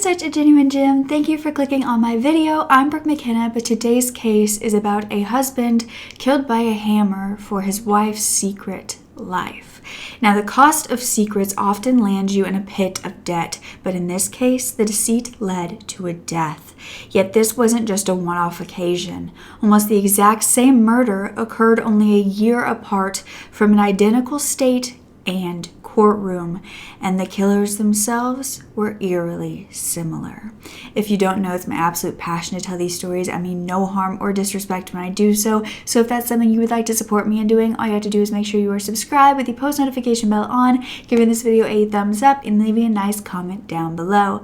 such a genuine gem. Thank you for clicking on my video. I'm Brooke Makenna, but today's case is about a husband killed by a hammer for his wife's secret life. Now, the cost of secrets often lands you in a pit of debt, but in this case, the deceit led to a death. Yet this wasn't just a one-off occasion. Almost the exact same murder occurred only a year apart from an identical state and courtroom, and the killers themselves were eerily similar. If you don't know, it's my absolute passion to tell these stories. I mean no harm or disrespect when I do so. So if that's something you would like to support me in doing, all you have to do is make sure you are subscribed with the post notification bell on, giving this video a thumbs up, and leaving a nice comment down below.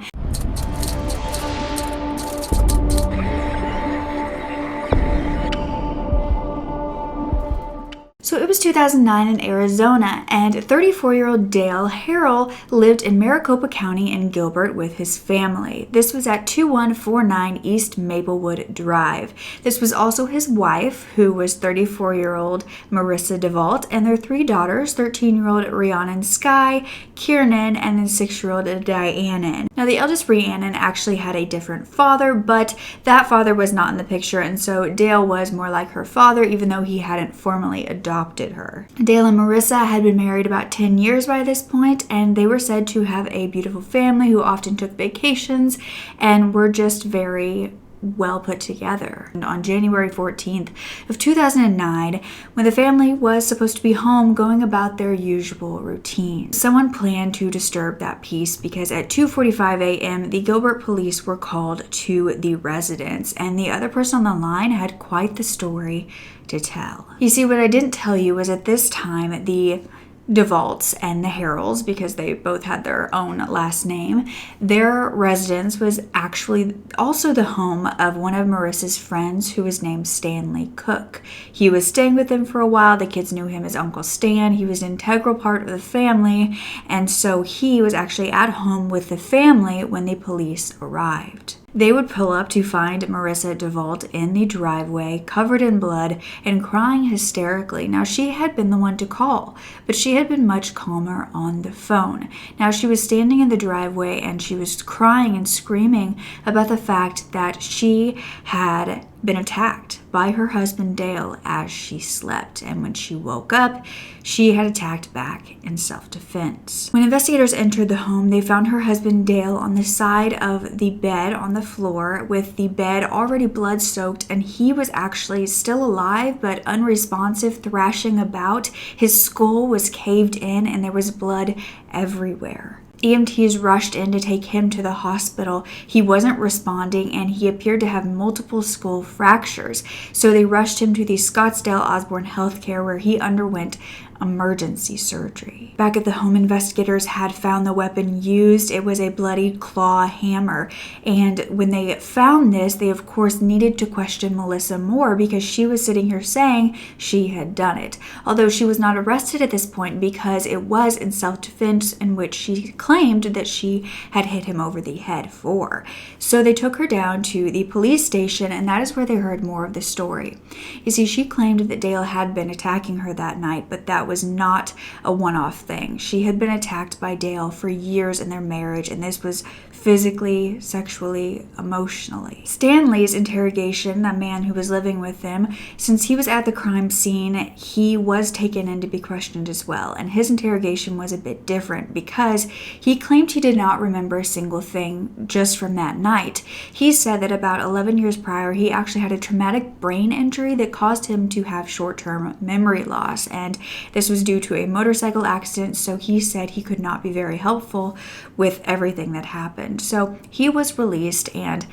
So it was 2009 in Arizona, and 34-year-old Dale Harrell lived in Maricopa County in Gilbert with his family. This was at 2149 East Maplewood Drive. This was also his wife, who was 34-year-old Marissa DeVault, and their three daughters, 13-year-old Rhiannon Skye, Kiernan, and then 6-year-old Dianan. Now, the eldest Rhiannon actually had a different father, but that father was not in the picture, and so Dale was more like her father, even though he hadn't formally adopted her. Dale and Marissa had been married about 10 years by this point, and they were said to have a beautiful family who often took vacations and were just very well put together. And on January 14th of 2009, when the family was supposed to be home going about their usual routine, someone planned to disturb that peace because at 2:45 a.m. the Gilbert police were called to the residence, and the other person on the line had quite the story to tell. You see, what I didn't tell you was at this time the DeVaults and the Harrells, because they both had their own last name, their residence was actually also the home of one of Marissa's friends who was named Stanley Cook. He was staying with them for a while. The kids knew him as Uncle Stan. He was an integral part of the family, and so he was actually at home with the family when the police arrived. They would pull up to find Marissa DeVault in the driveway, covered in blood and crying hysterically. Now, she had been the one to call, but she had been much calmer on the phone. Now, she was standing in the driveway and she was crying and screaming about the fact that she had been attacked by her husband Dale as she slept, and when she woke up, she had attacked back in self-defense. When investigators entered the home, they found her husband Dale on the side of the bed on the floor with the bed already blood-soaked, and he was actually still alive but unresponsive, thrashing about. His skull was caved in and there was blood everywhere. EMTs rushed in to take him to the hospital. He wasn't responding and he appeared to have multiple skull fractures. So they rushed him to the Scottsdale Osborne Healthcare, where he underwent emergency surgery. Back at the home, investigators had found the weapon used. It was a bloodied claw hammer. And when they found this, they of course needed to question Melissa more because she was sitting here saying she had done it. Although she was not arrested at this point because it was in self-defense, in which she claimed that she had hit him over the head for. So they took her down to the police station, and that is where they heard more of the story. You see, she claimed that Dale had been attacking her that night, but that was not a one-off thing. She had been attacked by Dale for years in their marriage, and this was physically, sexually, emotionally. Stanley's interrogation, a man who was living with them, since he was at the crime scene, he was taken in to be questioned as well, and his interrogation was a bit different because he claimed he did not remember a single thing just from that night. He said that about 11 years prior, he actually had a traumatic brain injury that caused him to have short-term memory loss, and this was due to a motorcycle accident, so he said he could not be very helpful with everything that happened. So he was released, and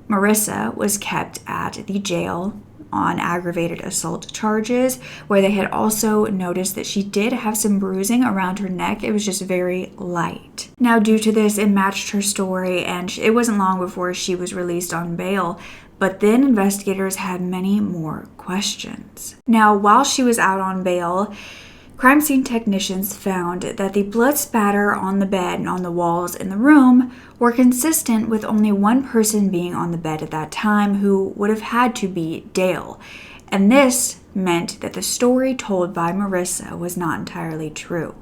Marissa was kept at the jail on aggravated assault charges, where they had also noticed that she did have some bruising around her neck. It was just very light. Now, due to this, it matched her story, and it wasn't long before she was released on bail. But then investigators had many more questions. Now, while she was out on bail, crime scene technicians found that the blood spatter on the bed and on the walls in the room were consistent with only one person being on the bed at that time, who would have had to be Dale. And this meant that the story told by Marissa was not entirely true.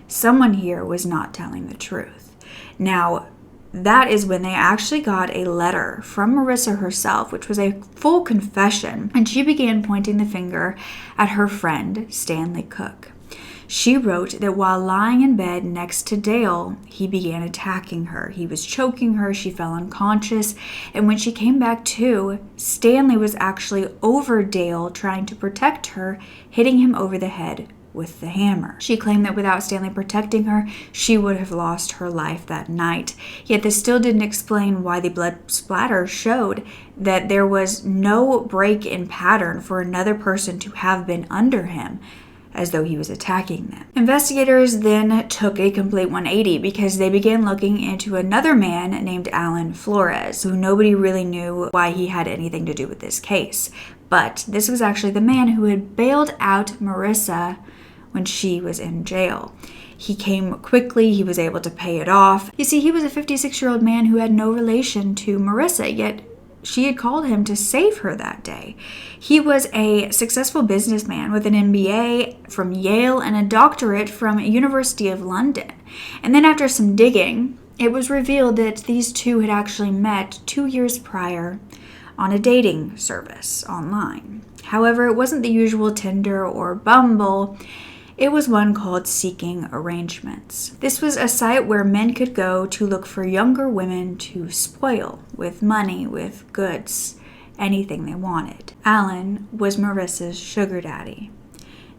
Someone here was not telling the truth. Now, that is when they actually got a letter from Marissa herself, which was a full confession, and she began pointing the finger at her friend, Stanley Cook. She wrote that while lying in bed next to Dale, he began attacking her. He was choking her, she fell unconscious, and when she came back to, Stanley was actually over Dale trying to protect her, hitting him over the head with the hammer. She claimed that without Stanley protecting her, she would have lost her life that night. Yet this still didn't explain why the blood splatter showed that there was no break in pattern for another person to have been under him, as though he was attacking them. Investigators then took a complete 180 because they began looking into another man named Alan Flores, who nobody really knew why he had anything to do with this case. But this was actually the man who had bailed out Marissa when she was in jail. He came quickly, he was able to pay it off. You see, he was a 56-year-old man who had no relation to Marissa, yet she had called him to save her that day. He was a successful businessman with an MBA from Yale and a doctorate from University of London. And then after some digging, it was revealed that these two had actually met 2 years prior on a dating service online. However, it wasn't the usual Tinder or Bumble. It was one called Seeking Arrangements. This was a site where men could go to look for younger women to spoil with money, with goods, anything they wanted. Alan was Marissa's sugar daddy.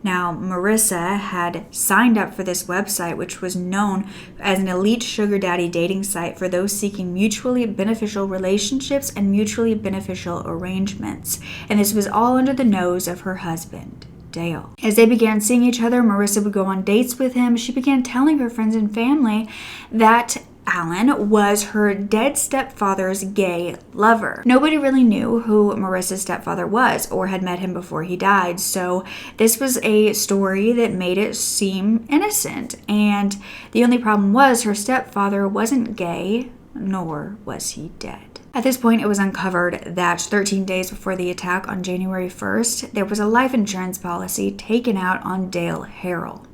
Now, Marissa had signed up for this website, which was known as an elite sugar daddy dating site for those seeking mutually beneficial relationships and mutually beneficial arrangements. And this was all under the nose of her husband, Dale. As they began seeing each other, Marissa would go on dates with him. She began telling her friends and family that Alan was her dead stepfather's gay lover. Nobody really knew who Marissa's stepfather was or had met him before he died, so this was a story that made it seem innocent. And the only problem was her stepfather wasn't gay, nor was he dead. At this point, it was uncovered that 13 days before the attack on January 1st, there was a life insurance policy taken out on Dale Harrell.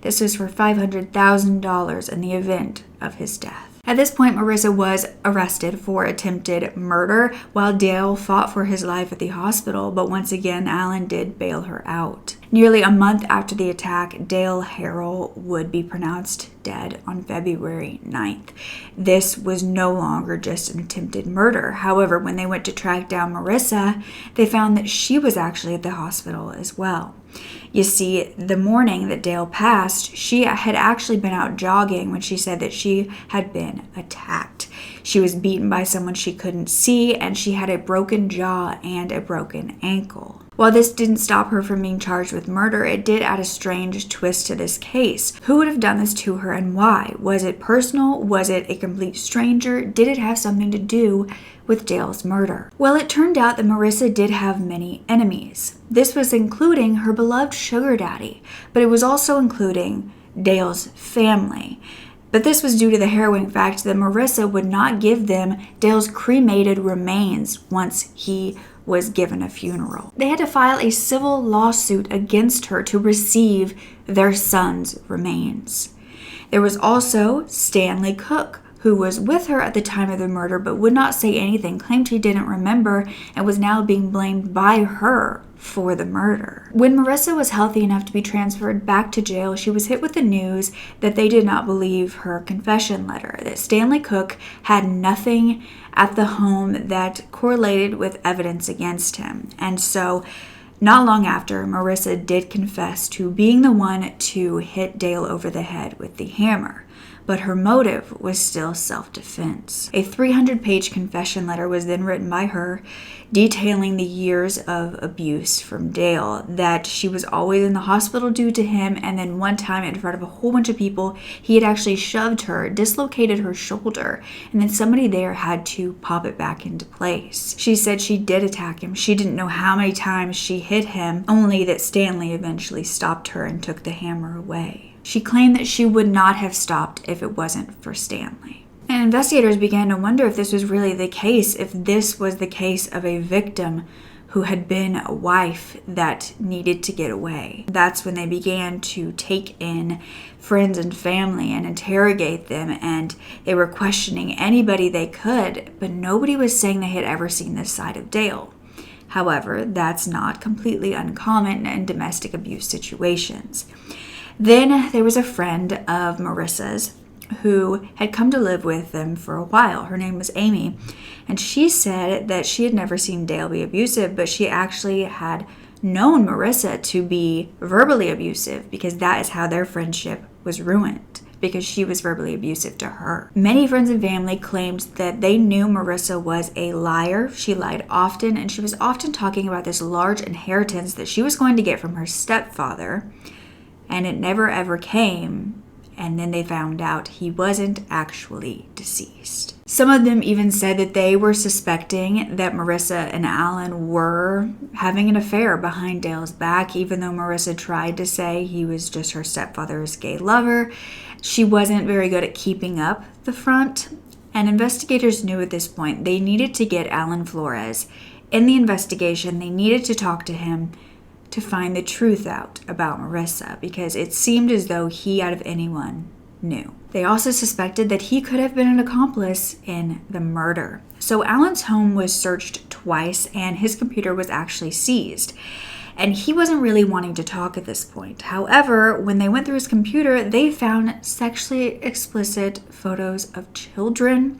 This was for $500,000 in the event of his death. At this point, Marissa was arrested for attempted murder while Dale fought for his life at the hospital, but once again, Alan did bail her out. Nearly a month after the attack, Dale Harrell would be pronounced dead on February 9th. This was no longer just an attempted murder. However, when they went to track down Marissa, they found that she was actually at the hospital as well. You see, the morning that Dale passed, she had actually been out jogging when she said that she had been attacked. She was beaten by someone she couldn't see, and she had a broken jaw and a broken ankle. While this didn't stop her from being charged with murder, it did add a strange twist to this case. Who would have done this to her and why? Was it personal? Was it a complete stranger? Did it have something to do with Dale's murder? Well, it turned out that Marissa did have many enemies. This was including her beloved sugar daddy, but it was also including Dale's family. But this was due to the harrowing fact that Marissa would not give them Dale's cremated remains once he was given a funeral. They had to file a civil lawsuit against her to receive their son's remains. There was also Stanley Cook, who was with her at the time of the murder but would not say anything, claimed he didn't remember, and was now being blamed by her for the murder. When Marissa was healthy enough to be transferred back to jail, she was hit with the news that they did not believe her confession letter, that Stanley Cook had nothing at the home that correlated with evidence against him. And so, not long after, Marissa did confess to being the one to hit Dale over the head with the hammer. But her motive was still self-defense. A 300-page confession letter was then written by her, detailing the years of abuse from Dale, that she was always in the hospital due to him, and then one time in front of a whole bunch of people, he had actually shoved her, dislocated her shoulder, and then somebody there had to pop it back into place. She said she did attack him. She didn't know how many times she hit him, only that Stanley eventually stopped her and took the hammer away. She claimed that she would not have stopped if it wasn't for Stanley. And investigators began to wonder if this was really the case, if this was the case of a victim who had been a wife that needed to get away. That's when they began to take in friends and family and interrogate them, and they were questioning anybody they could, but nobody was saying they had ever seen this side of Dale. However, that's not completely uncommon in domestic abuse situations. Then there was a friend of Marissa's who had come to live with them for a while. Her name was Amy, and she said that she had never seen Dale be abusive, but she actually had known Marissa to be verbally abusive, because that is how their friendship was ruined, because she was verbally abusive to her. Many friends and family claimed that they knew Marissa was a liar. She lied often, and she was often talking about this large inheritance that she was going to get from her stepfather, and it never ever came. And then they found out he wasn't actually deceased. Some of them even said that they were suspecting that Marissa and Alan were having an affair behind Dale's back, even though Marissa tried to say he was just her stepfather's gay lover. She wasn't very good at keeping up the front, and investigators knew at this point they needed to get Alan Flores in the investigation. They needed to talk to him to find the truth out about Marissa, because it seemed as though he, out of anyone, knew. They also suspected that he could have been an accomplice in the murder. So Alan's home was searched twice, and his computer was actually seized. And he wasn't really wanting to talk at this point. However, when they went through his computer, they found sexually explicit photos of children,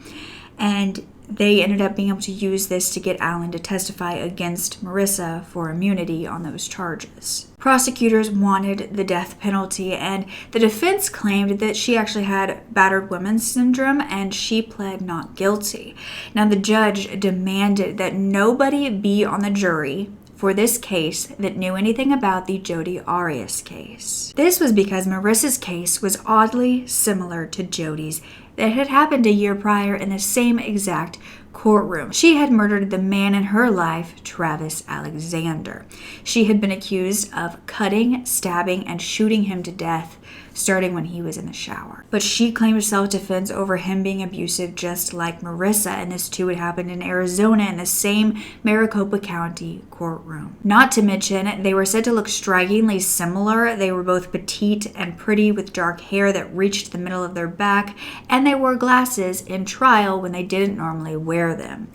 and they ended up being able to use this to get Alan to testify against Marissa for immunity on those charges. Prosecutors wanted the death penalty, and the defense claimed that she actually had battered women's syndrome, and she pled not guilty. Now, the judge demanded that nobody be on the jury for this case that knew anything about the Jodi Arias case. This was because Marissa's case was oddly similar to Jodi's that had happened a year prior in the same exact courtroom. She had murdered the man in her life, Travis Alexander. She had been accused of cutting, stabbing, and shooting him to death, starting when he was in the shower. But she claimed self-defense over him being abusive, just like Marissa, and this too had happened in Arizona in the same Maricopa County courtroom. Not to mention, they were said to look strikingly similar. They were both petite and pretty with dark hair that reached the middle of their back, and they wore glasses in trial when they didn't normally wear them.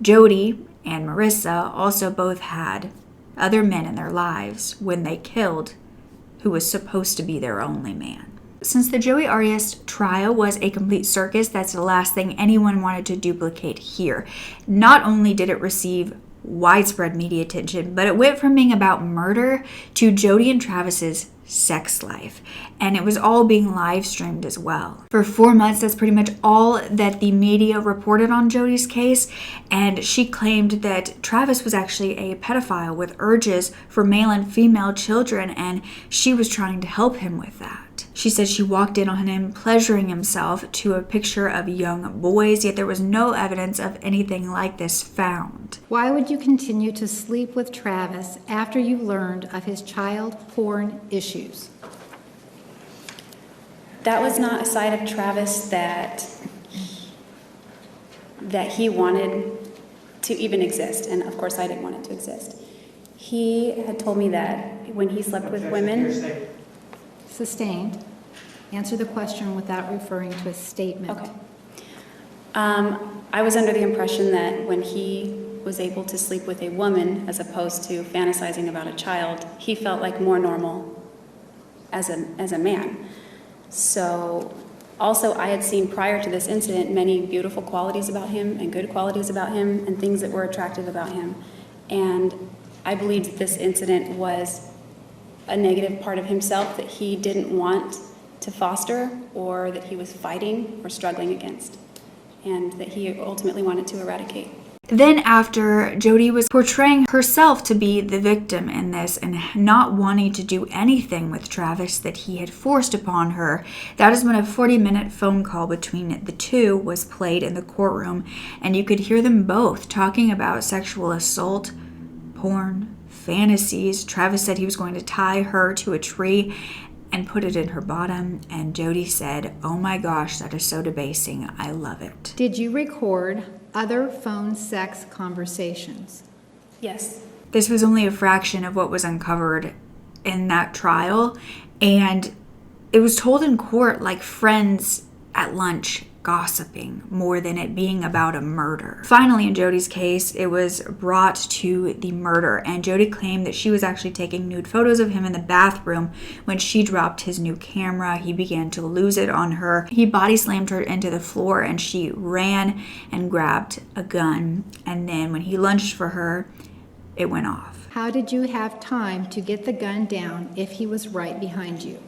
Jodi and Marissa also both had other men in their lives when they killed who was supposed to be their only man. Since the Jodi Arias trial was a complete circus, that's the last thing anyone wanted to duplicate here. Not only did it receive widespread media attention, but it went from being about murder to Jodi and Travis's sex life, and it was all being live streamed as well. For 4 months, that's pretty much all that the media reported on Jodi's case, and she claimed that Travis was actually a pedophile with urges for male and female children, and she was trying to help him with that. She said she walked in on him pleasuring himself to a picture of young boys, yet there was no evidence of anything like this found. Why would you continue to sleep with Travis after you learned of his child porn issues? That was not a side of Travis that he wanted to even exist, and of course I didn't want it to exist. He had told me that when he slept with women... Sustained. Answer the question without referring to a statement. Okay. I was under the impression that when he was able to sleep with a woman as opposed to fantasizing about a child, he felt like more normal as a man. So also I had seen prior to this incident many beautiful qualities about him and good qualities about him and things that were attractive about him. And I believed that this incident was a negative part of himself that he didn't want to foster, or that he was fighting or struggling against, and that he ultimately wanted to eradicate. Then after Jodi was portraying herself to be the victim in this and not wanting to do anything with Travis that he had forced upon her, that is when a 40-minute phone call between the two was played in the courtroom, and you could hear them both talking about sexual assault, porn, fantasies. Travis said he was going to tie her to a tree and put it in her bottom, and Jodi said, "Oh my gosh, that is so debasing. I love it." Did you record other phone sex conversations? Yes. This was only a fraction of what was uncovered in that trial, and it was told in court like friends at lunch gossiping more than it being about a murder. Finally, in Jody's case, it was brought to the murder, and Jody claimed that she was actually taking nude photos of him in the bathroom when she dropped his new camera. He began to lose it on her. He body slammed her into the floor, and she ran and grabbed a gun, and then when he lunged for her, it went off. How did you have time to get the gun down if he was right behind you?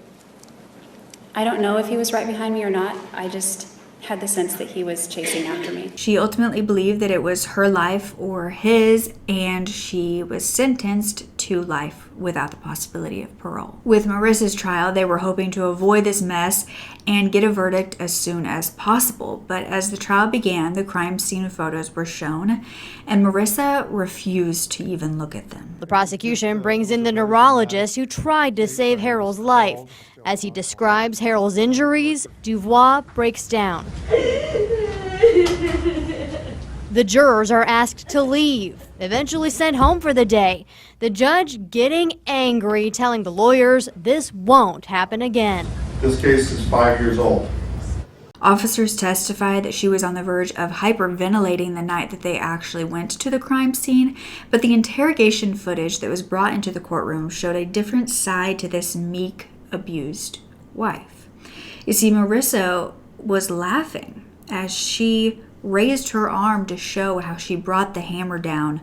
I don't know if he was right behind me or not. I just had the sense that he was chasing after me. She ultimately believed that it was her life or his, and she was sentenced to life without the possibility of parole. With Marissa's trial, they were hoping to avoid this mess and get a verdict as soon as possible. But as the trial began, the crime scene photos were shown, and Marissa refused to even look at them. The prosecution brings in the neurologist who tried to save Harold's life. As he describes Harold's injuries, Dubois breaks down. The jurors are asked to leave, eventually sent home for the day. The judge getting angry, telling the lawyers this won't happen again. This case is 5 years old. Officers testified that she was on the verge of hyperventilating the night that they actually went to the crime scene, but the interrogation footage that was brought into the courtroom showed a different side to this meek, abused wife. You see, Marissa was laughing as she raised her arm to show how she brought the hammer down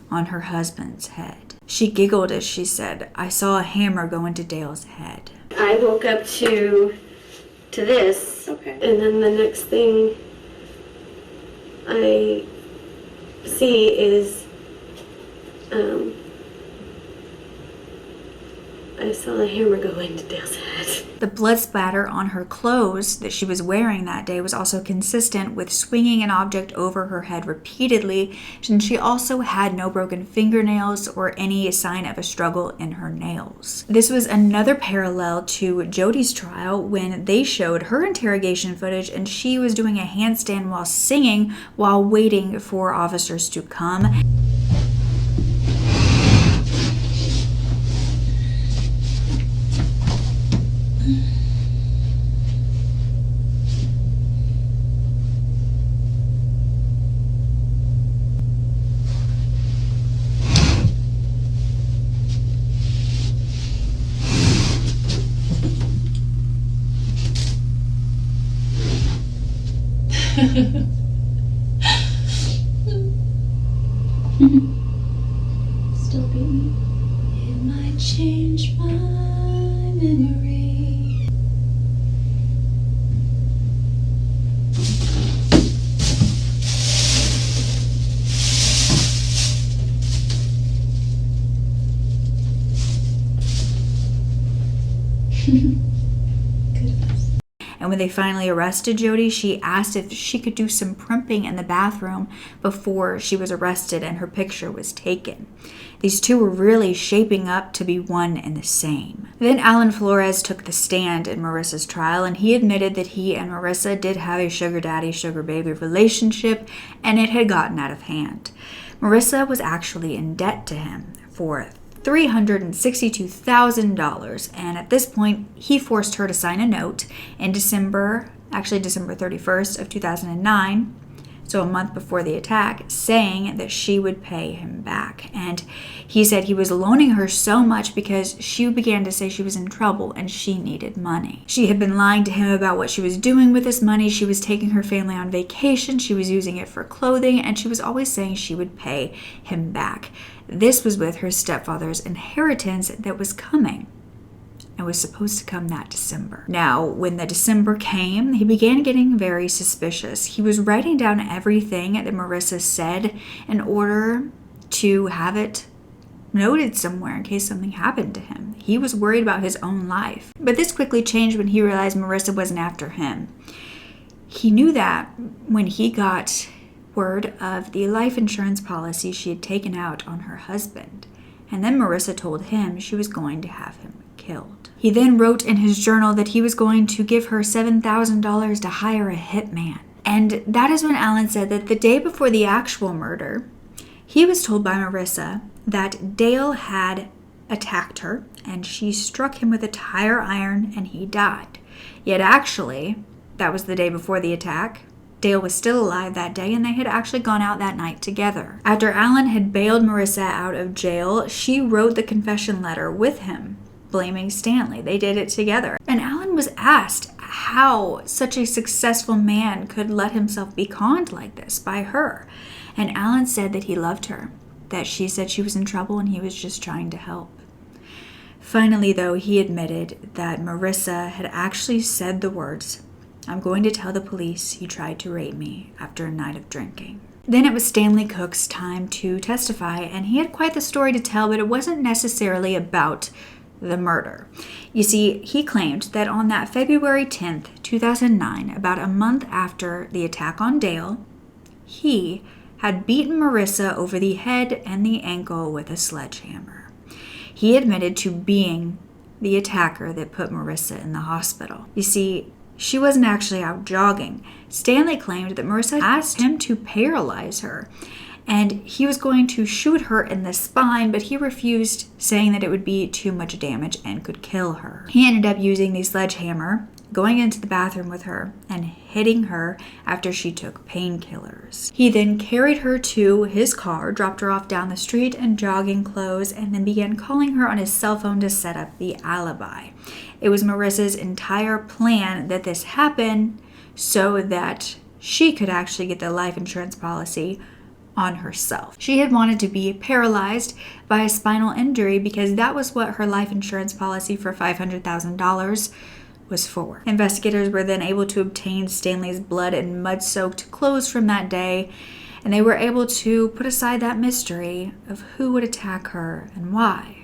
on her husband's head. She giggled as she said, "I saw a hammer go into Dale's head." I woke up to this, okay, and then the next thing I see is I saw a hammer go into Dale's head. The blood splatter on her clothes that she was wearing that day was also consistent with swinging an object over her head repeatedly, and she also had no broken fingernails or any sign of a struggle in her nails. This was another parallel to Jody's trial when they showed her interrogation footage and she was doing a handstand while singing while waiting for officers to come. Still beating. It might change my memory. And when they finally arrested Jody, she asked if she could do some primping in the bathroom before she was arrested and her picture was taken. These two were really shaping up to be one and the same. Then Alan Flores took the stand in Marissa's trial, and he admitted that he and Marissa did have a sugar daddy, sugar baby relationship, and it had gotten out of hand. Marissa was actually in debt to him for $362,000, and at this point he forced her to sign a note in December 31st of 2009, so a month before the attack, saying that she would pay him back. And he said he was loaning her so much because she began to say she was in trouble and she needed money. She had been lying to him about what she was doing with this money. She was taking her family on vacation, she was using it for clothing, and she was always saying she would pay him back. This was with her stepfather's inheritance that was coming. It was supposed to come that December. Now, when the December came, he began getting very suspicious. He was writing down everything that Marissa said in order to have it noted somewhere in case something happened to him. He was worried about his own life. But this quickly changed when he realized Marissa wasn't after him. He knew that when he got word of the life insurance policy she had taken out on her husband. And then Marissa told him she was going to have him killed. He then wrote in his journal that he was going to give her $7,000 to hire a hitman. And that is when Alan said that the day before the actual murder, he was told by Marissa that Dale had attacked her and she struck him with a tire iron and he died. Yet actually, that was the day before the attack. Dale was still alive that day and they had actually gone out that night together. After Alan had bailed Marissa out of jail, she wrote the confession letter with him, blaming Stanley. They did it together. And Alan was asked how such a successful man could let himself be conned like this by her. And Alan said that he loved her, that she said she was in trouble and he was just trying to help. Finally, though, he admitted that Marissa had actually said the words, "I'm going to tell the police you tried to rape me," after a night of drinking. Then it was Stanley Cook's time to testify, and he had quite the story to tell, but it wasn't necessarily about the murder. You see, he claimed that on that February 10th, 2009, about a month after the attack on Dale, he had beaten Marissa over the head and the ankle with a sledgehammer. He admitted to being the attacker that put Marissa in the hospital. You see, she wasn't actually out jogging. Stanley claimed that Marissa asked him to paralyze her, and he was going to shoot her in the spine, but he refused, saying that it would be too much damage and could kill her. He ended up using the sledgehammer, going into the bathroom with her, and hitting her after she took painkillers. He then carried her to his car, dropped her off down the street in jogging clothes, and then began calling her on his cell phone to set up the alibi. It was Marissa's entire plan that this happen so that she could actually get the life insurance policy on herself. She had wanted to be paralyzed by a spinal injury because that was what her life insurance policy for $500,000 was for. Investigators were then able to obtain Stanley's blood and mud-soaked clothes from that day, and they were able to put aside that mystery of who would attack her and why.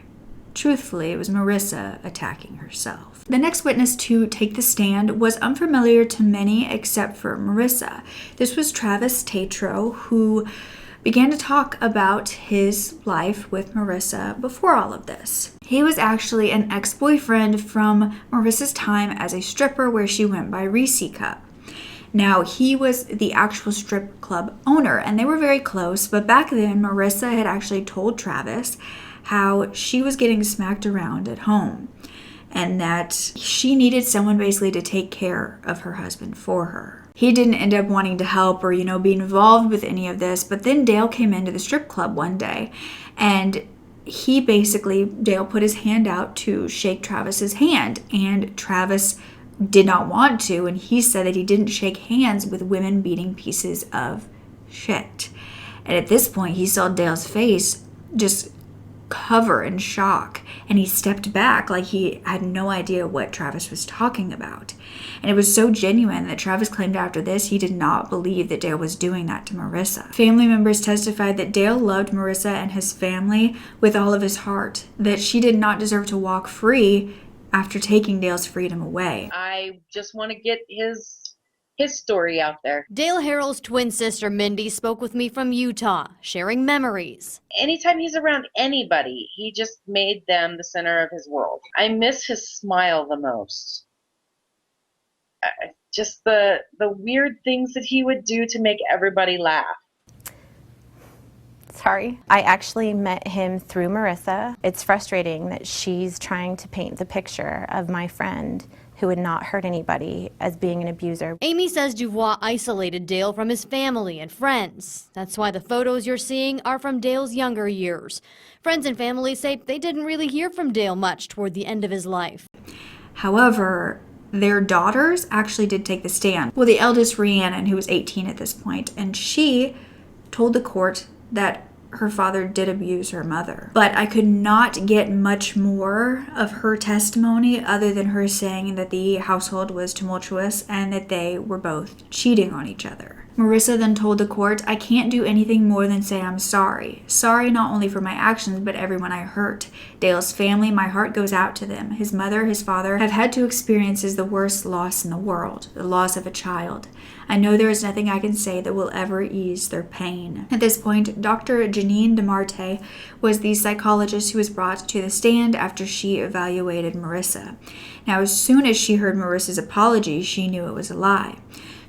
Truthfully, it was Marissa attacking herself. The next witness to take the stand was unfamiliar to many except for Marissa. This was Travis Tatro, who began to talk about his life with Marissa before all of this. He was actually an ex-boyfriend from Marissa's time as a stripper where she went by Reese Cup. Now, he was the actual strip club owner and they were very close, but back then Marissa had actually told Travis how she was getting smacked around at home and that she needed someone basically to take care of her husband for her. He didn't end up wanting to help or, be involved with any of this, but then Dale came into the strip club one day and Dale put his hand out to shake Travis's hand, and Travis did not want to, and he said that he didn't shake hands with women beating pieces of shit. And at this point, he saw Dale's face just cover in shock, and he stepped back like he had no idea what Travis was talking about. And it was so genuine that Travis claimed after this he did not believe that Dale was doing that to Marissa. Family members testified that Dale loved Marissa and his family with all of his heart, that she did not deserve to walk free after taking Dale's freedom away. I just want to get his story out there. Dale Harrell's twin sister Mindy spoke with me from Utah, sharing memories. Anytime he's around anybody, he just made them the center of his world. I miss his smile the most. Just the weird things that he would do to make everybody laugh. Sorry. I actually met him through Marissa. It's frustrating that she's trying to paint the picture of my friend who would not hurt anybody as being an abuser. Amy says Dubois isolated Dale from his family and friends. That's why the photos you're seeing are from Dale's younger years. Friends and family say they didn't really hear from Dale much toward the end of his life. However, their daughters actually did take the stand. Well, the eldest, Rhiannon, who was 18 at this point, and she told the court that her father did abuse her mother. But I could not get much more of her testimony other than her saying that the household was tumultuous and that they were both cheating on each other. Marissa then told the court, "I can't do anything more than say I'm sorry. Sorry not only for my actions, but everyone I hurt. Dale's family, my heart goes out to them. His mother, his father have had to experience the worst loss in the world, the loss of a child. I know there is nothing I can say that will ever ease their pain." At this point, Dr. Janine DeMarte was the psychologist who was brought to the stand after she evaluated Marissa. Now, as soon as she heard Marissa's apology, she knew it was a lie.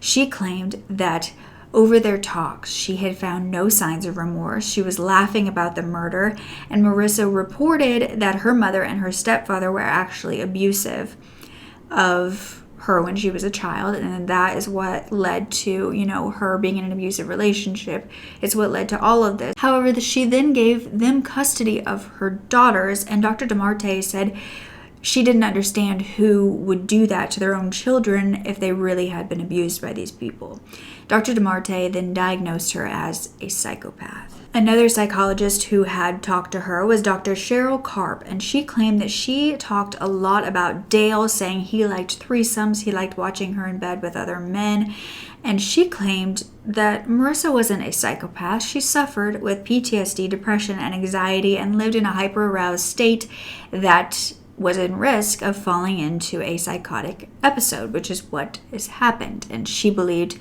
She claimed that Over their talks, she had found no signs of remorse. She was laughing about the murder, and Marissa reported that her mother and her stepfather were actually abusive of her when she was a child, and that is what led to, her being in an abusive relationship. It's what led to all of this. However, she then gave them custody of her daughters, and Dr. DeMarte said she didn't understand who would do that to their own children if they really had been abused by these people. Dr. DeMarte then diagnosed her as a psychopath. Another psychologist who had talked to her was Dr. Cheryl Karp, and she claimed that she talked a lot about Dale, saying he liked threesomes, he liked watching her in bed with other men, and she claimed that Marissa wasn't a psychopath. She suffered with PTSD, depression, and anxiety, and lived in a hyper-aroused state that was in risk of falling into a psychotic episode, which is what has happened, and she believed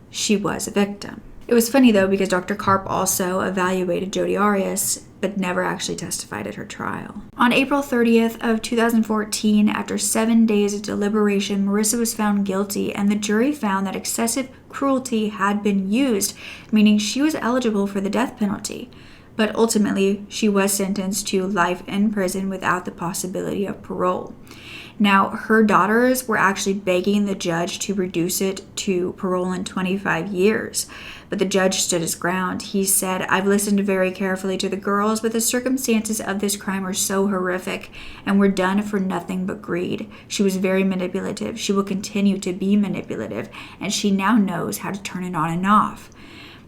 she was a victim. It was funny though, because Dr. Karp also evaluated Jodi Arias, but never actually testified at her trial. On April 30th of 2014, after 7 days of deliberation, Marissa was found guilty, and the jury found that excessive cruelty had been used, meaning she was eligible for the death penalty. But ultimately, she was sentenced to life in prison without the possibility of parole. Now, her daughters were actually begging the judge to reduce it to parole in 25 years. But the judge stood his ground. He said, "I've listened very carefully to the girls, but the circumstances of this crime are so horrific and were done for nothing but greed. She was very manipulative. She will continue to be manipulative, and she now knows how to turn it on and off."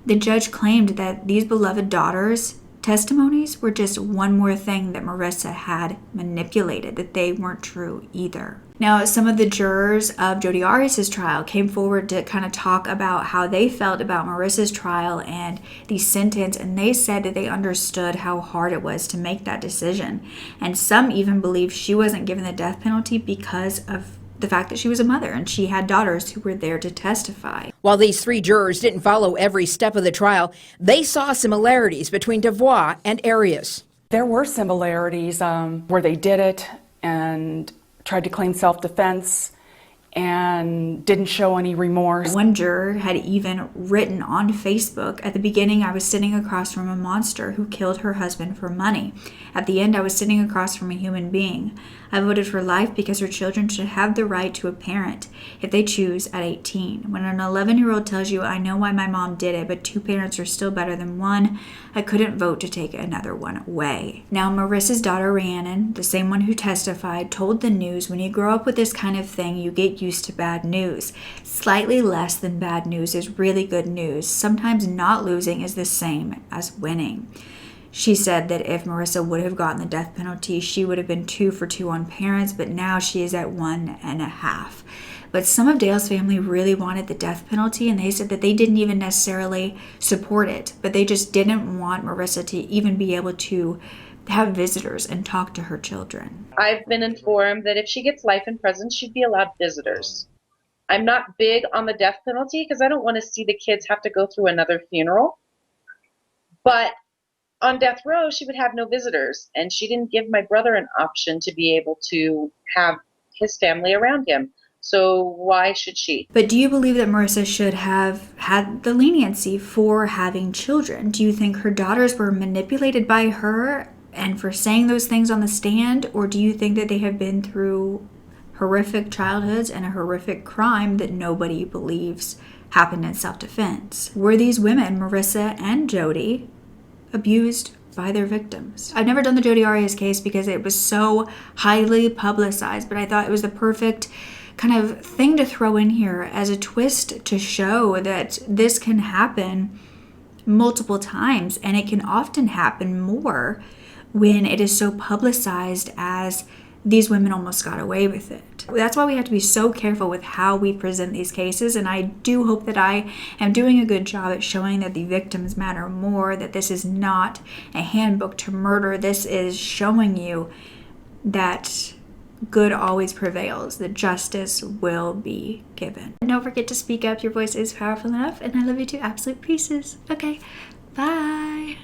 The judge claimed that these beloved daughters' testimonies were just one more thing that Marissa had manipulated, that they weren't true either. Now, some of the jurors of Jodi Arias' trial came forward to kind of talk about how they felt about Marissa's trial and the sentence, and they said that they understood how hard it was to make that decision. And some even believed she wasn't given the death penalty because of the fact that she was a mother and she had daughters who were there to testify. While these three jurors didn't follow every step of the trial, they saw similarities between DeVois and Arias. There were similarities where they did it and tried to claim self-defense and didn't show any remorse. One juror had even written on Facebook, "At the beginning, I was sitting across from a monster who killed her husband for money. At the end, I was sitting across from a human being. I voted for life because her children should have the right to a parent if they choose at 18. When an 11-year-old tells you, I know why my mom did it, but 2 parents are still better than 1, I couldn't vote to take another one away." Now, Marissa's daughter, Rhiannon, the same one who testified, told the news, "When you grow up with this kind of thing, you get used to bad news. Slightly less than bad news is really good news. Sometimes not losing is the same as winning." She said that if Marissa would have gotten the death penalty, she would have been 2 for 2 on parents, but now she is at 1.5. But some of Dale's family really wanted the death penalty, and they said that they didn't even necessarily support it, but they just didn't want Marissa to even be able to have visitors and talk to her children. I've been informed that if she gets life in prison, she'd be allowed visitors. I'm not big on the death penalty because I don't want to see the kids have to go through another funeral. But on death row, she would have no visitors, and she didn't give my brother an option to be able to have his family around him. So why should she? But do you believe that Marissa should have had the leniency for having children? Do you think her daughters were manipulated by her and for saying those things on the stand, or do you think that they have been through horrific childhoods and a horrific crime that nobody believes happened in self-defense? Were these women, Marissa and Jodi, abused by their victims? I've never done the Jodi Arias case because it was so highly publicized, but I thought it was the perfect kind of thing to throw in here as a twist to show that this can happen multiple times, and it can often happen more when it is so publicized as these women almost got away with it. That's why we have to be so careful with how we present these cases, and I do hope that I am doing a good job at showing that the victims matter more, that this is not a handbook to murder. This is showing you that good always prevails, that justice will be given. And don't forget to speak up. Your voice is powerful enough, and I love you to absolute pieces. Okay, bye.